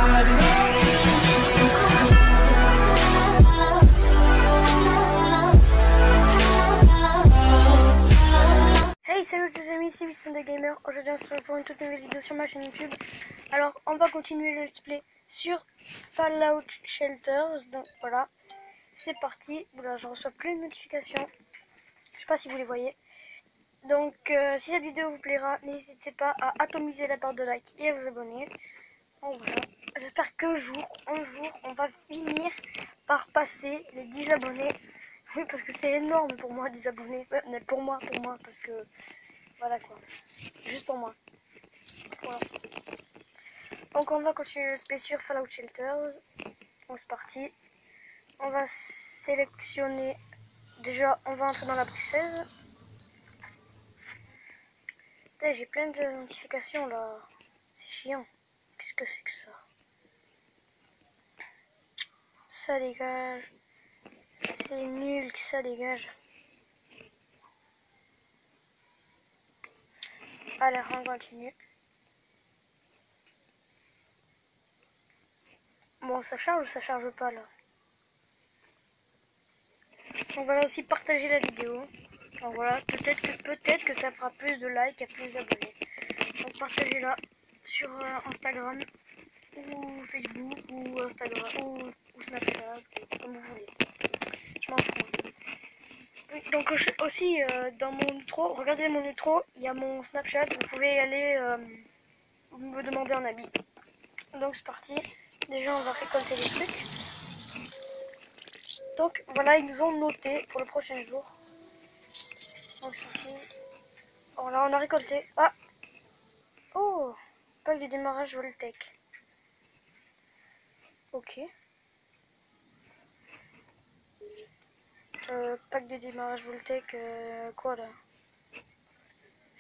Hey, salut les amis, c'est Vincent de Gamer. Aujourd'hui on se retrouve pour une toute nouvelle vidéo sur ma chaîne YouTube. Alors on va continuer le let's play sur Fallout Shelters. Donc voilà, c'est parti. Voilà, je reçois plein de notifications. Je sais pas si vous les voyez. Donc si cette vidéo vous plaira, n'hésitez pas à atomiser la barre de like et à vous abonner. Donc voilà, j'espère qu'un jour, on va finir par passer les 10 abonnés. Oui, parce que c'est énorme pour moi 10 abonnés. Ouais, mais pour moi, parce que voilà quoi. Juste pour moi. Voilà. Donc on va continuer le space sur Fallout Shelters. Donc c'est parti. On va sélectionner. Déjà, on va entrer dans la pre-save. J'ai plein de notifications là. C'est chiant. Qu'est-ce que c'est que ça? Ça dégage. C'est nul que ça dégage. Allez, on continue. Bon, ça charge ou ça charge pas là? On va aussi partager la vidéo. Donc voilà, peut-être que ça fera plus de likes et plus d'abonnés. Donc partagez-la sur Instagram ou Facebook ou Instagram ou Snapchat, comme vous voulez. Je m'en fous. Oui, donc aussi dans mon outro, regardez mon outro, il y a mon Snapchat, vous pouvez y aller me demander un habit. Donc c'est parti. Déjà on va récolter les trucs. Donc voilà, ils nous ont noté pour le prochain jour. Donc c'est parti. Voilà, on a récolté. Ah! Oh! Pack de démarrage Voltec. Ok. Pack de démarrage Voltec, quoi là?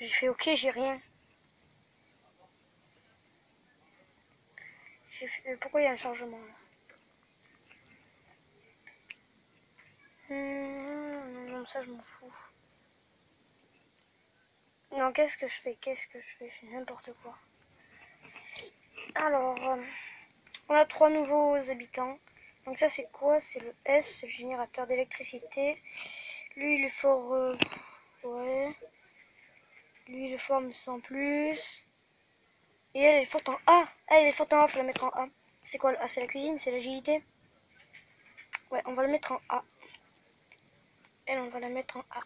J'ai fait ok, j'ai rien. J'ai fait, pourquoi il y a un chargement là? Non, ça je m'en fous. Non, qu'est-ce que je fais? Je fais n'importe quoi. Alors, on a 3 nouveaux habitants. Donc ça c'est quoi? C'est le S, c'est le générateur d'électricité. Lui il est fort... ouais. Lui il est fort mais sans plus. Et elle est forte en A. Elle est forte en A, faut la mettre en A. C'est quoi le A? C'est la cuisine? C'est l'agilité? Ouais, on va le mettre en A. Elle, on va la mettre en A.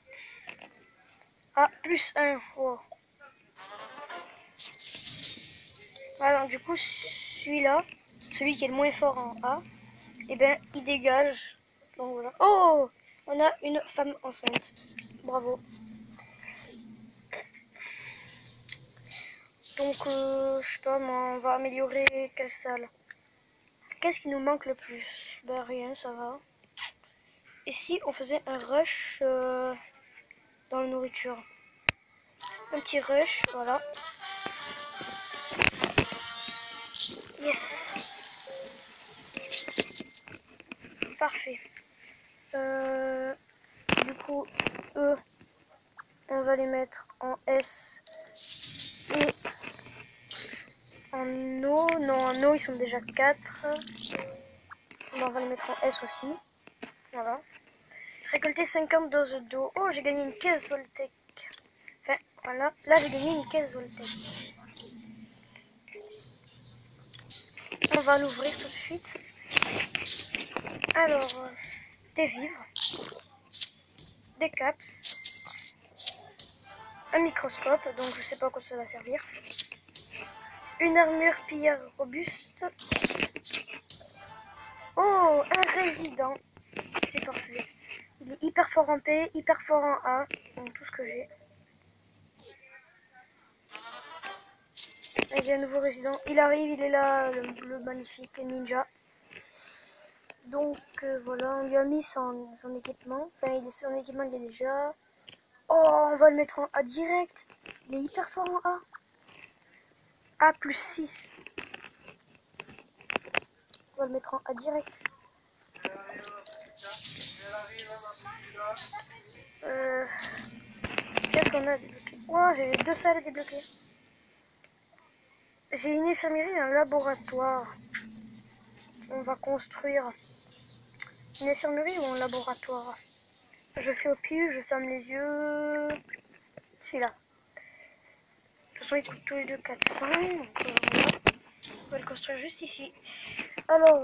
A plus 1. Wow. Voilà, donc du coup, celui-là, celui qui est le moins fort en A, et ben, il dégage. Donc voilà. Oh! On a une femme enceinte. Bravo. Donc, je sais pas, moi, on va améliorer quelle salle? Qu'est-ce qui nous manque le plus? Ben, rien, ça va. Et si on faisait un rush dans la nourriture? Un petit rush, voilà. Yes. Parfait. Du coup, eux, on va les mettre en S et en O. Non, en O, ils sont déjà 4. On va les mettre en S aussi. Voilà. Récolter 50 doses d'eau. Oh, j'ai gagné une caisse Voltec. Enfin, voilà. Là, j'ai gagné une caisse Voltec. On va l'ouvrir tout de suite. Alors, des vivres, des caps, un microscope, donc je sais pas à quoi ça va servir. Une armure pillard robuste. Oh, un résident. C'est parfait. Il est hyper fort en P, hyper fort en A. Donc tout ce que j'ai. Il y a un nouveau résident. Il arrive, il est là, le magnifique ninja. Donc voilà, on lui a mis son équipement. Enfin, son équipement, il est déjà. Oh, on va le mettre en A direct. Il est hyper fort en A. A plus 6. On va le mettre en A direct. Qu'est-ce qu'on a débloqué? Oh, j'ai 2 salles à débloquer. j'ai une infirmerie et un laboratoire. On va construire une infirmerie ou un laboratoire. Je fais au pif, je ferme les yeux. Celui-là. De toute façon, ils coûtent tous les deux 400. Donc, voilà. On va le construire juste ici. Alors,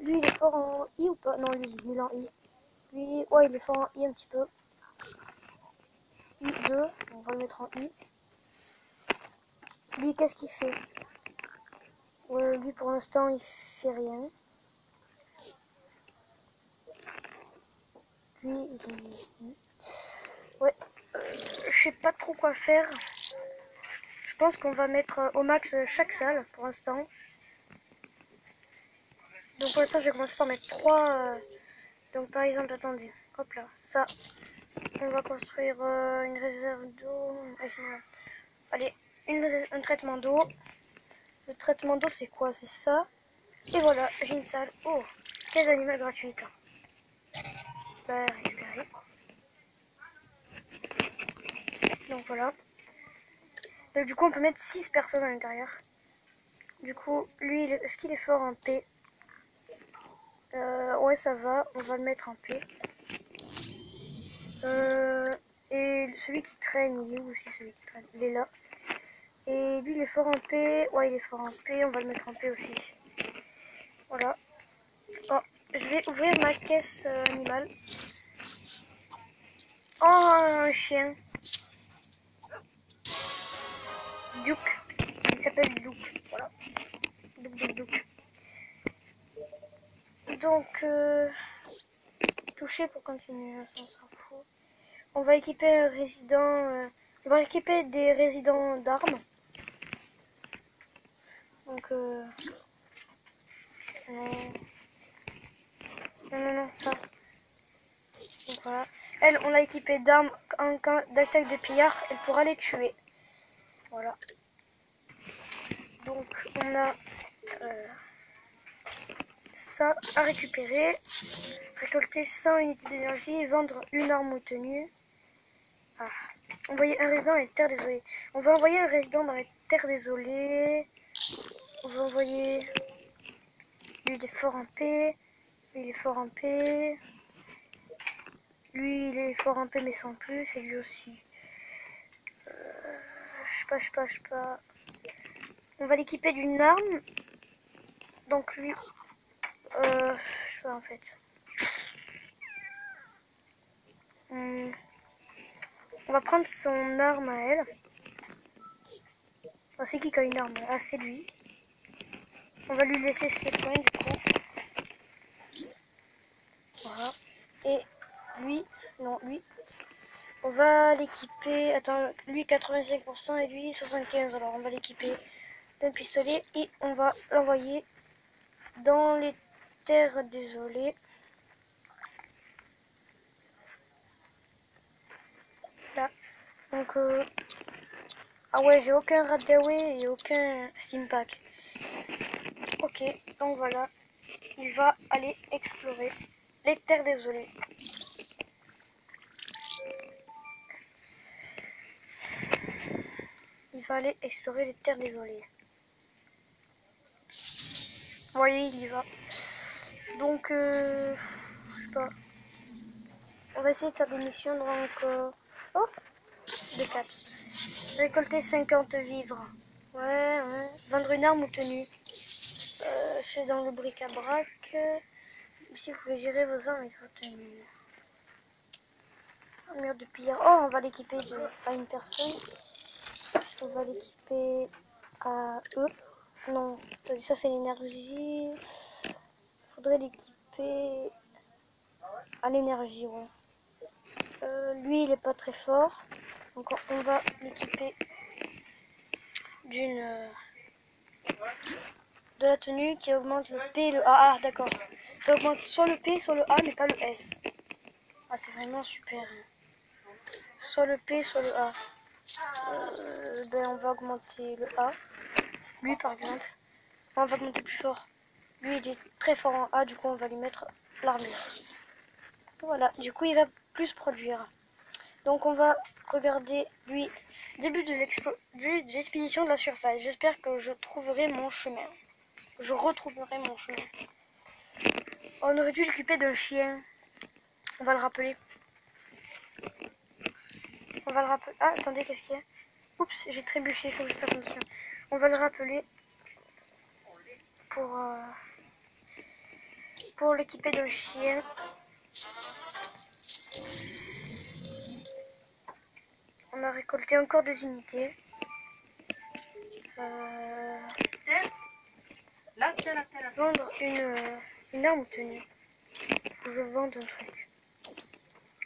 lui, il est fort en I ou pas? Non, lui, il est nul en I. Lui, ouais, il est fort en I un petit peu. I2, on va le mettre en I. Lui, qu'est-ce qu'il fait? Lui, pour l'instant, il fait rien. Lui, il est... Ouais, je sais pas trop quoi faire. Je pense qu'on va mettre au max chaque salle pour l'instant. Donc pour l'instant, je vais commencer par mettre 3. Donc par exemple, attendez, hop là, ça. On va construire une réserve d'eau. Allez, un traitement d'eau. Le traitement d'eau, c'est quoi? C'est ça. Et voilà, j'ai une salle. Oh, 15 animaux gratuits. Bah, récupérer. Donc voilà. Donc du coup, on peut mettre 6 personnes à l'intérieur. Du coup, lui, est-ce qu'il est fort en P? Ouais, ça va. On va le mettre en P. Et celui qui traîne, il est où aussi celui qui traîne? Il est là. Et lui, il est fort en P. Ouais, il est fort en P. On va le mettre en P aussi. Voilà. Oh, je vais ouvrir ma caisse animale. Oh, un chien. Duke. Il s'appelle Duke. Voilà. Duke. Donc, toucher pour continuer. Ça, on s'en fout. On va équiper un résident. On va équiper des résidents d'armes. Donc, non, ça. Donc voilà. Elle, on l'a équipée d'armes en cas d'attaque de pillards. Elle pourra les tuer. Voilà. Donc, on a ça à récupérer. Récolter 100 unités d'énergie. Vendre une arme ou tenue. Ah. Envoyer un résident dans les terres désolées. On va envoyer un résident dans les terres désolées. On va envoyer lui des forts en paix. Lui il est fort en paix. Lui il est fort en paix mais sans plus. Et lui aussi. Je sais pas. On va l'équiper d'une arme. Donc lui. Je sais pas en fait. On va prendre son arme à elle. Oh, c'est qui a une arme? Ah, c'est lui. On va lui laisser ses points du coup. Voilà. Et lui, non, lui. On va l'équiper. Attends, lui 85% et lui 75%. Alors on va l'équiper d'un pistolet et on va l'envoyer dans les terres désolées. Là. Donc, ah ouais, j'ai aucun Radaway et aucun Steampack. Ok, donc voilà. Il va aller explorer les terres désolées. Il va aller explorer les terres désolées. Vous voyez, il y va. Donc, je sais pas. On va essayer de faire des missions. Donc, oh, de 4. Récolter 50 vivres. Ouais. Vendre une arme ou tenue. C'est dans le bric-à-brac. Ici, vous pouvez gérer vos armes et vos tenues. Un mur de pillard. Oh, on va l'équiper à une personne. On va l'équiper à eux. Non, ça c'est l'énergie. Faudrait l'équiper à l'énergie, ouais. Lui, il est pas très fort. Donc on va l'équiper d'une de la tenue qui augmente le P et le A. Ah, d'accord. Ça augmente soit le P, soit le A, mais pas le S. Ah, c'est vraiment super. Soit le P, soit le A. Ben, on va augmenter le A. Lui, par exemple. On va augmenter plus fort. Lui, il est très fort en A, du coup, on va lui mettre l'armure. Voilà, du coup, il va plus produire. Donc, on va regarder, lui, Début de l'expédition de la surface. J'espère que je trouverai mon chemin. Je retrouverai mon chemin. On aurait dû l'occuper d'un chien. On va le rappeler. On va le rappeler. Ah, attendez, qu'est-ce qu'il y a? Oups, j'ai trébuché, il faut que je fasse attention. On va le rappeler pour l'équiper d'un chien. On a récolté encore des unités. Vendre une arme tenue. Faut que je vende un truc.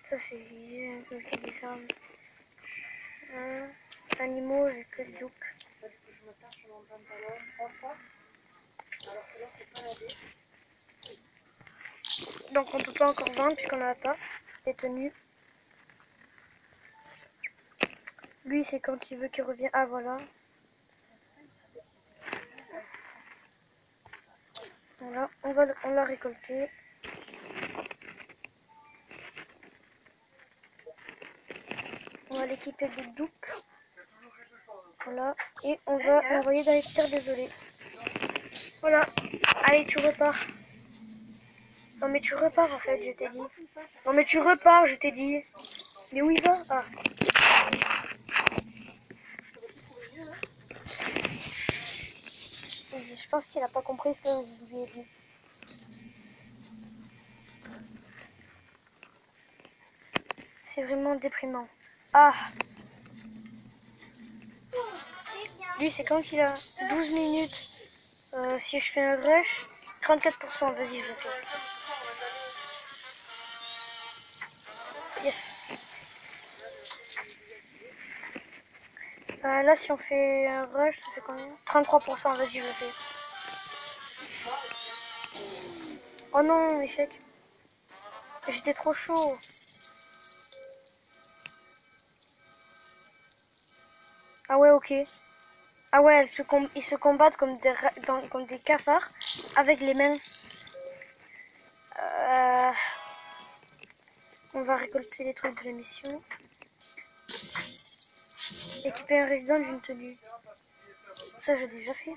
Ça c'est des armes. Animaux, j'ai que le douk. Donc on peut pas encore vendre puisqu'on n'en a pas. Les tenues. Lui c'est quand il veut qu'il revienne. Ah voilà. Voilà, on l'a récolté. On va l'équiper de douc. Voilà. Et on va l'envoyer dans les terres désolées. Voilà. Allez, tu repars. Non mais tu repars en fait, je t'ai dit. Non mais tu repars, je t'ai dit. Mais où il va? Ah. Je pense qu'il a pas compris ce que je lui ai dit. C'est vraiment déprimant. Ah. Lui c'est quand il a 12 minutes. Si je fais un rush, 34%. Vas-y, je le fais. Yes. Là, si on fait un rush, ça fait combien? 33%. Vas-y, je le fais. Oh non, échec. J'étais trop chaud. Ah ouais, ok. Ah ouais, ils se combattent comme des cafards avec les mains. On va récolter les trucs de la mission. Équiper un résident d'une tenue. Ça, j'ai déjà fait.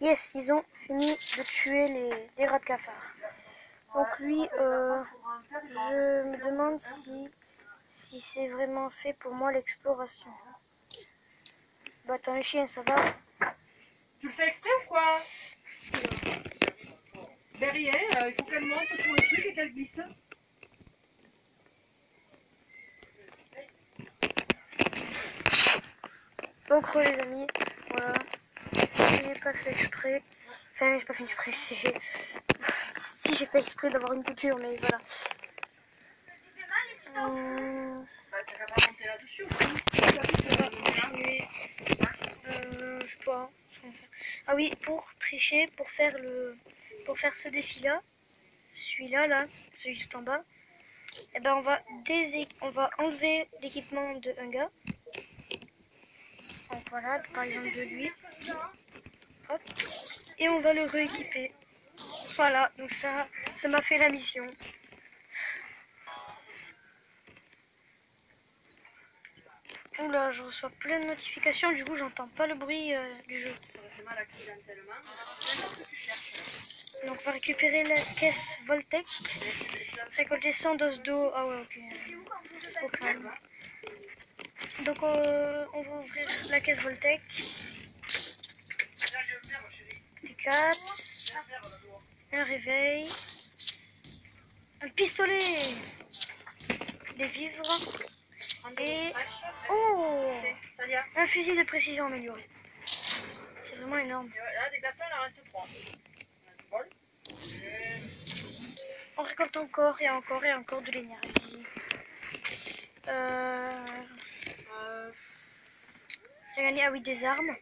Yes, ils ont fini de tuer les rats de cafard. Donc lui, je me demande si c'est vraiment fait pour moi l'exploration. Bah attends, les chiens, ça va? Tu le fais exprès ou quoi? Derrière, il faut qu'elle monte sur le truc et qu'elle glisse. Donc les amis, voilà. J'ai pas fait exprès. Enfin, j'ai pas fait exprès, c'est... Si j'ai fait exprès d'avoir une coupure, mais voilà. Tu vas pas monter là-dessus. Je sais pas. Ah oui, pour tricher, pour faire ce défi-là, celui-là, là, celui tout en bas, et ben on va enlever l'équipement de un gars. Donc voilà, par exemple de lui. Hop. Et on va le rééquiper. Voilà, donc ça m'a fait la mission. Oula, je reçois plein de notifications, du coup j'entends pas le bruit du jeu. Donc on va récupérer la caisse Voltec. Récolter 100 doses d'eau. Ah ouais, ok. Au calme. Donc on va ouvrir la caisse Voltec. Des caps. Un réveil. Un pistolet. Des vivres. Et... Oh, un fusil de précision amélioré. C'est vraiment énorme. Là, des glaçons, il en reste 3. On récolte encore et encore et encore de l'énergie. J'ai gagné, ah oui, des armes.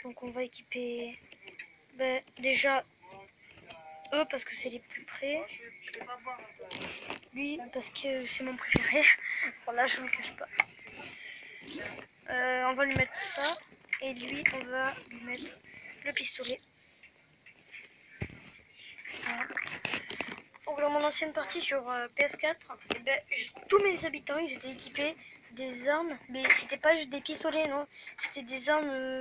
Donc on va équiper déjà eux parce que c'est les plus près. Lui parce que c'est mon préféré. Voilà, je ne le cache pas. On va lui mettre ça. Et lui, on va lui mettre le pistolet. Voilà. Donc dans mon ancienne partie sur PS4, tous mes habitants ils étaient équipés des armes, mais c'était pas juste des pistolets, non. C'était des armes,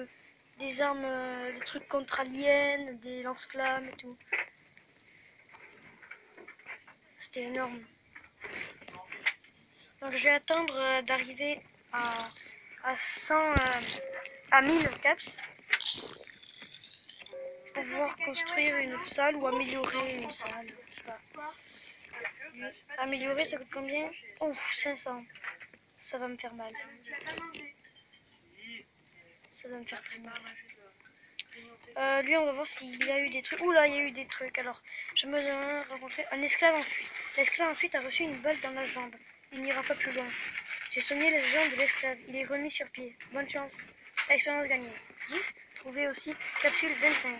des trucs contre aliens, des lance-flammes et tout. C'était énorme. Donc je vais attendre d'arriver à 100, à 1000 caps pour pouvoir construire une autre salle ou améliorer une salle. Je sais pas. Améliorer, ça coûte combien? Ouf, 500. Ça va me faire mal. Ça va me faire très mal. Lui, on va voir s'il a eu des trucs. Oula, il y a eu des trucs. Alors, je me rencontrer un esclave en fuite. L'esclave en fuite a reçu une balle dans la jambe. Il n'ira pas plus loin. J'ai soigné les jambes de l'esclave. Il est remis sur pied. Bonne chance. Expérience gagnée. 10. Trouvé aussi. Capsule 25.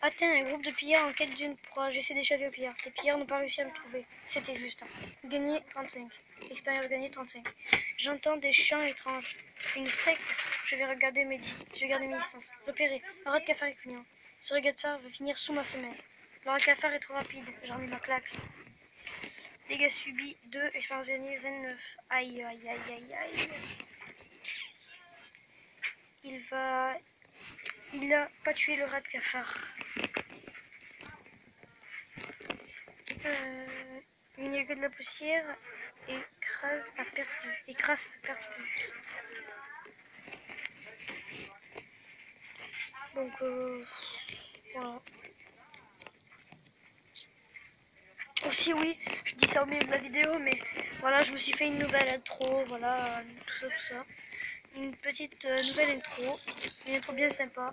Atteint un groupe de pillards en quête d'une proie. J'essaie d'échapper aux pillards. Les pillards n'ont pas réussi à me trouver. C'était juste. Gagné 35. Expérience gagnée 35. J'entends des chants étranges. Une secte. Je vais garder mes distances. Repéré. Un rat de cafard est client. Ce rat de cafard va finir sous ma semelle. Le rat de cafard est trop rapide. J'en ai ma claque. Dégâts subis 2. Expérience gagnée 29. Aïe, aïe, aïe, aïe, aïe. Il a pas tué le rat de cafard. Il n'y a que de la poussière. Écrase à perte de vue. Donc voilà. Aussi oui, je dis ça au milieu de la vidéo, mais voilà, je me suis fait une nouvelle intro, voilà, tout ça. Une petite nouvelle intro, une intro bien sympa.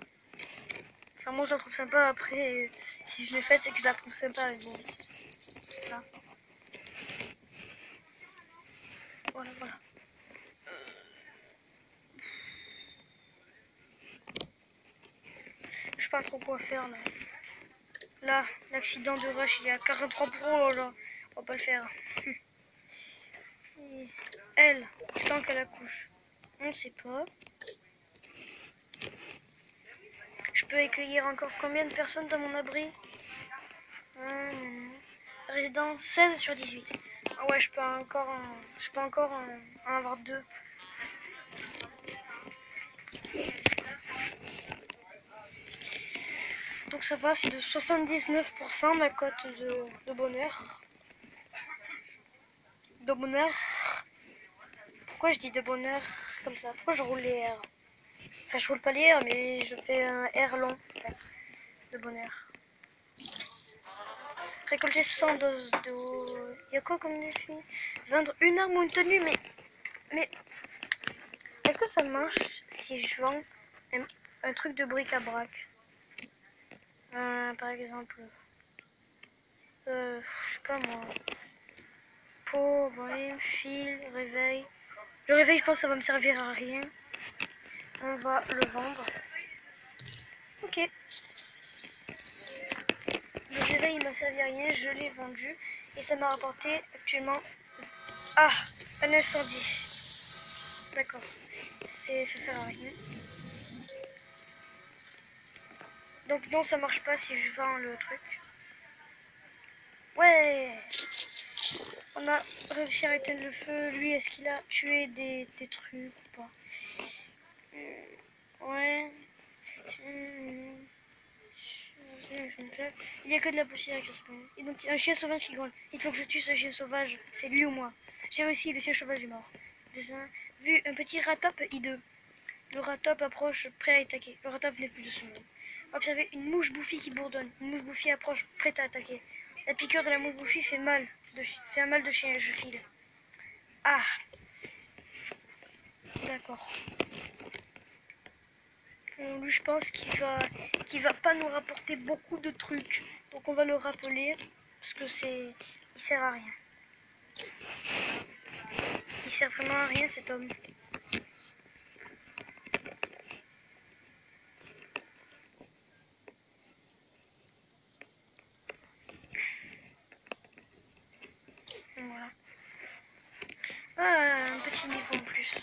Enfin moi je la trouve sympa, après si je l'ai faite c'est que je la trouve sympa, mais bon. Voilà. Je sais pas trop quoi faire là. Là, l'accident de rush il y a 43%, là. On va pas le faire. Et elle, tant qu'elle accouche. On ne sait pas. Je peux accueillir encore combien de personnes dans mon abri? Résident 16 sur 18. Ah ouais, je peux encore en avoir 2. Donc ça va, c'est de 79% ma cote de bonheur. De bonheur. Pourquoi je dis de bonheur comme ça? Pourquoi je roule les R? Enfin, je roule pas les R, mais je fais un R long. De bonheur. Récolter 100 doses d'eau. Il y a quoi comme défi? Vendre une arme ou une tenue, mais est-ce que ça marche si je vends un truc de bric-à-brac? Par exemple, je sais pas moi. Peau, brume, fil, réveil. Le réveil, je pense que ça va me servir à rien. On va le vendre. Ok. Le réveil, il m'a servi à rien. Je l'ai vendu. Et ça m'a rapporté actuellement... Ah, un 910. D'accord. Ça sert à rien. Donc non, ça marche pas si je vends le truc. Ouais. On a réussi à éteindre le feu. Lui, est-ce qu'il a tué des trucs ou pas? Ouais. Il n'y a que de la poussière qui se met. Et donc, un chien sauvage qui gronde. Il faut que je tue ce chien sauvage. C'est lui ou moi. J'ai réussi, le chien sauvage est mort. Dessin. Vu un petit ratop hideux. Le ratop approche, prêt à attaquer. Le ratop n'est plus de ce monde. Observez une mouche bouffie qui bourdonne. Une mouche bouffie approche, prête à attaquer. La piqûre de la mouche bouffie fait un mal de chien. Je file. Ah. D'accord. Lui, je pense qu'il va pas nous rapporter beaucoup de trucs. Donc on va le rappeler parce que il sert à rien. Il sert vraiment à rien cet homme. Voilà. Ah, un petit niveau en plus.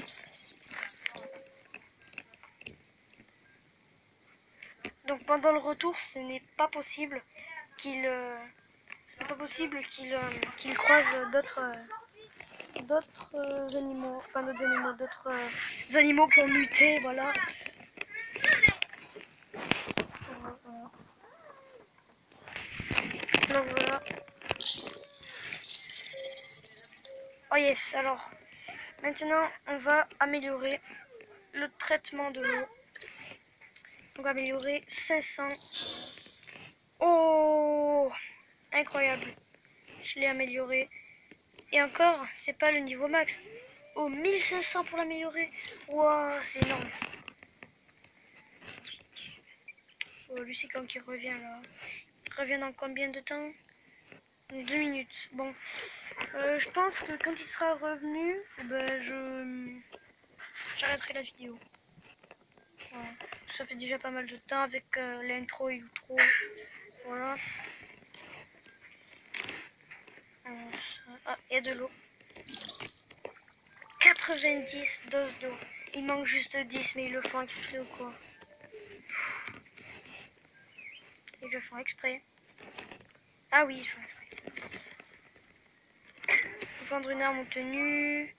Donc pendant le retour, ce n'est pas possible qu'il croise d'autres animaux, enfin d'autres animaux, d'autres animaux qui ont muté, voilà. Donc voilà. Oh yes, alors maintenant on va améliorer le traitement de l'eau. On va améliorer 500. Oh, incroyable. Je l'ai amélioré. Et encore, c'est pas le niveau max. Oh, 1500 pour l'améliorer. Waouh, c'est énorme. Oh, lui, c'est quand il revient là. Il revient dans combien de temps? 2 minutes. Bon. Je pense que quand il sera revenu, ben, j'arrêterai la vidéo. Voilà. Ça fait déjà pas mal de temps avec l'intro et l'outro. Voilà. Ah, il y a de l'eau. 90 doses d'eau. Il manque juste 10, mais ils le font exprès ou quoi? Ils le font exprès. Ah oui, ils font exprès. Vendre une arme obtenue.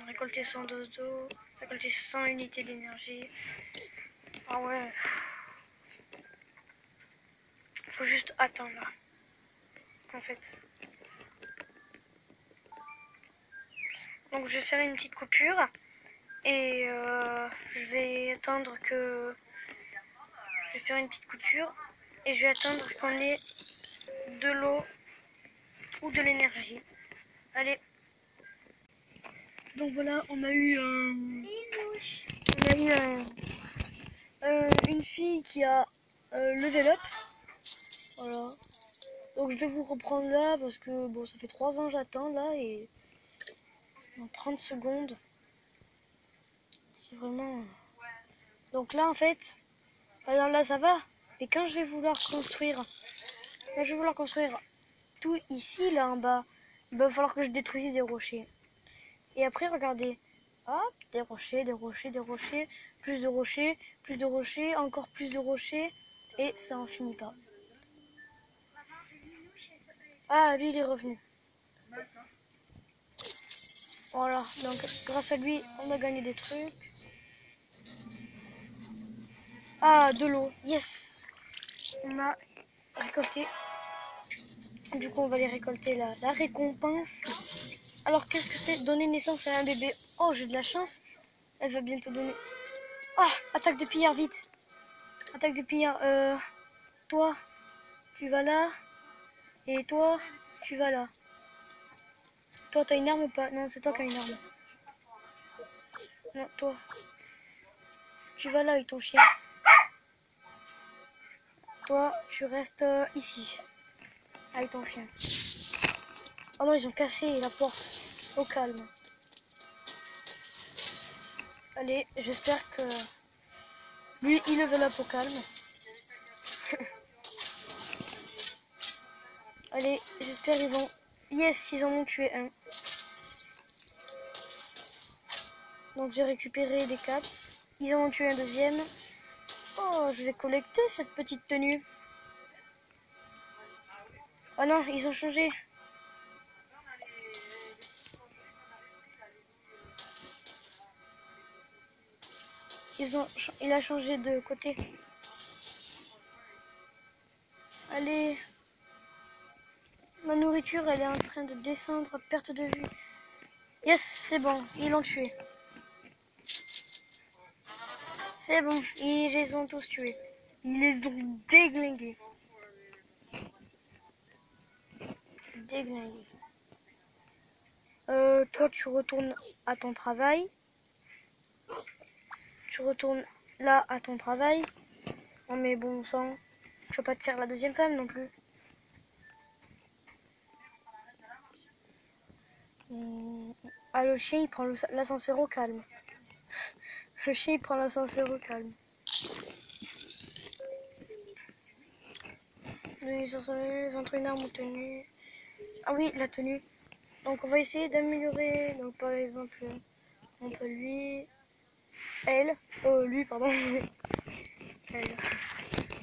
Récolter 100 doses d'eau. Récolter 100 unités d'énergie. Ah ouais. Faut juste attendre là. En fait. Donc je vais faire une petite coupure. Et je vais attendre que... Je vais faire une petite coupure. Et je vais attendre qu'on ait de l'eau ou de l'énergie. Allez. Donc voilà, on a eu une fille qui a level up. Voilà. Donc je vais vous reprendre là parce que bon, ça fait 3 ans j'attends là et dans 30 secondes. C'est vraiment... Donc là en fait, alors là ça va. Mais quand je vais vouloir construire, tout ici là en bas, il va falloir que je détruise des rochers. Et après regardez, hop, des rochers, des rochers, des rochers, plus de rochers, plus de rochers, encore plus de rochers. Et ça en finit pas. Ah, lui il est revenu. Voilà, donc grâce à lui, on a gagné des trucs. Ah, de l'eau, yes. On a récolté. Du coup, on va les récolter la récompense. Alors, qu'est-ce que c'est? Donner naissance à un bébé. Oh, j'ai de la chance. Elle va bientôt donner... Ah, attaque de pillard, vite. Attaque de pillard. Toi, tu vas là. Et toi, tu vas là. Toi, t'as une arme ou pas? Non, c'est toi qui as une arme. Non, toi. Tu vas là avec ton chien. Toi, tu restes ici. Avec ton chien. Oh non, ils ont cassé la porte. Au calme. Allez, j'espère que... Lui, il level up au calme. Allez, j'espère qu'ils vont... Yes, ils en ont tué un. Donc j'ai récupéré des caps. Ils en ont tué un deuxième. Oh, je vais collecter cette petite tenue. Oh non, ils ont changé. Il a changé de côté. Allez. Ma nourriture, elle est en train de descendre à perte de vue. Yes, c'est bon, ils l'ont tué. C'est bon, ils les ont tous tués. Ils les ont déglingués. Déglingués. Toi, tu retournes à ton travail. Tu retournes là à ton travail. Non mais bon sang, je peux pas te faire la deuxième femme non plus. Ah, le chien il prend l'ascenseur au calme. Le chien il prend l'ascenseur au calme. 21 armes obtenues. Ah oui, la tenue. Donc on va essayer d'améliorer. Donc par exemple, on peut lui... Elle. Oh, lui, pardon. Elle.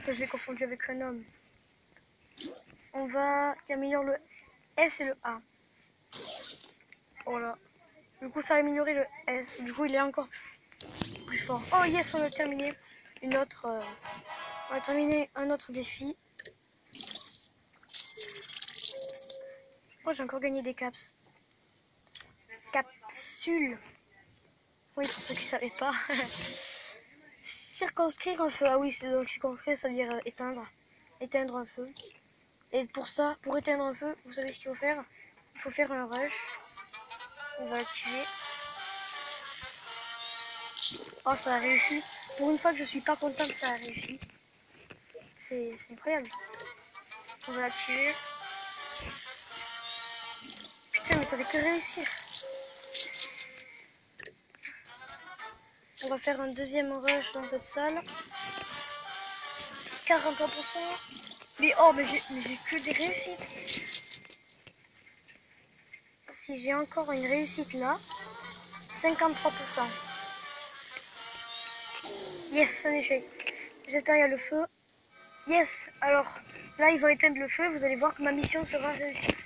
Je l'ai confondu avec un homme. On va améliorer le S et le A. Voilà. Du coup, ça a amélioré le S. Du coup, il est encore plus fort. Oh yes, on a terminé on a terminé un autre défi. Oh, j'ai encore gagné des caps. Capsule. Oui, pour ceux qui ne savaient pas. Circonscrire un feu. Ah oui, c'est donc circonscrire, ça veut dire éteindre. Éteindre un feu. Et pour ça, pour éteindre un feu, vous savez ce qu'il faut faire? Il faut faire un rush. On va le tuer. Oh, ça a réussi. Pour une fois que je suis pas contente, ça a réussi. C'est incroyable. On va la tuer. Putain, mais ça fait que réussir. On va faire un deuxième rush dans cette salle. 43%. Mais oh, mais j'ai que des réussites. Si j'ai encore une réussite là, 53%. Yes, un échec. J'espère qu'il y a le feu. Yes, alors là, ils vont éteindre le feu. Vous allez voir que ma mission sera réussie.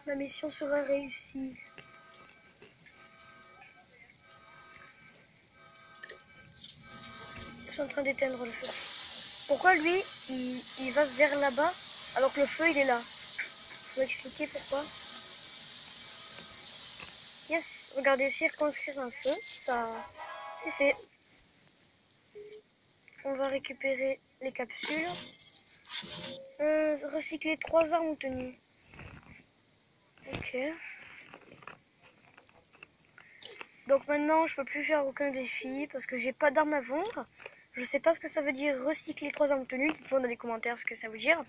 Ma mission sera réussie. Je suis en train d'éteindre le feu. Pourquoi lui, il va vers là-bas alors que le feu, il est là? Je vais expliquer pourquoi. Yes, regardez, circonscrire un feu, ça, c'est fait. On va récupérer les capsules. Recycler 3 armes obtenues. Ok. Donc maintenant, je peux plus faire aucun défi parce que j'ai pas d'armes à vendre. Je sais pas ce que ça veut dire recycler 3 armes obtenues. Dites-moi dans les commentaires ce que ça veut dire.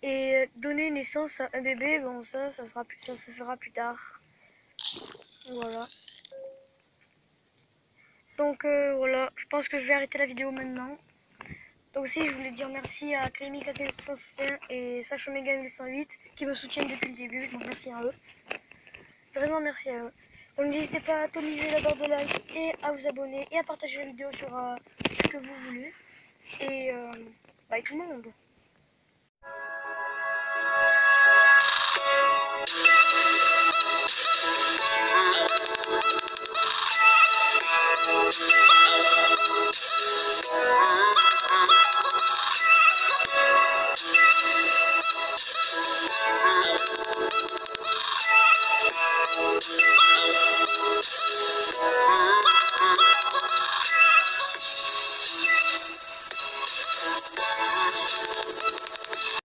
Et donner naissance à un bébé, bon ça se fera plus tard. Voilà. Donc voilà, je pense que je vais arrêter la vidéo maintenant. Donc aussi, je voulais dire merci à Clémy 41% et Sacha Omega 1108 qui me soutiennent depuis le début. Donc merci à eux. Vraiment merci à eux. Donc n'hésitez pas à atomiser la barre de like et à vous abonner et à partager la vidéo sur ce que vous voulez. Et bye tout le monde.